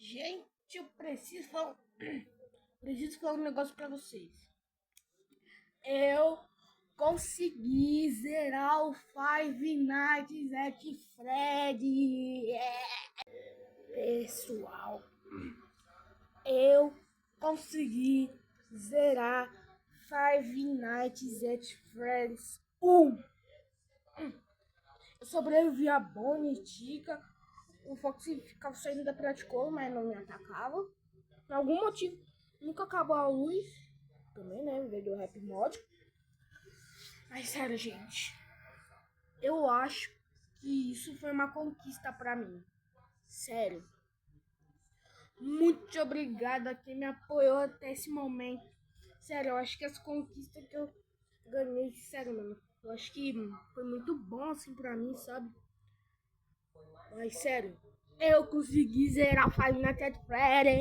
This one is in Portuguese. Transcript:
Gente, preciso falar um negócio pra vocês. Eu consegui zerar o Five Nights at Freddy. Pessoal, eu consegui zerar Five Nights at Freddy's 1. Eu sobrevivi a Bonnie, Tica. O Foxy ficava saindo da Praticola, mas não me atacava. Por algum motivo, nunca acabou a luz. Também, né? Veio do Rap Mod. Mas sério, gente. Eu acho que isso foi uma conquista pra mim. Sério. Muito obrigada a quem me apoiou até esse momento. Sério, eu acho que as conquistas que eu ganhei, sério, mano. Eu acho que foi muito bom assim pra mim, sabe? Mas sério, eu consegui zerar Five Nights at Freddy's.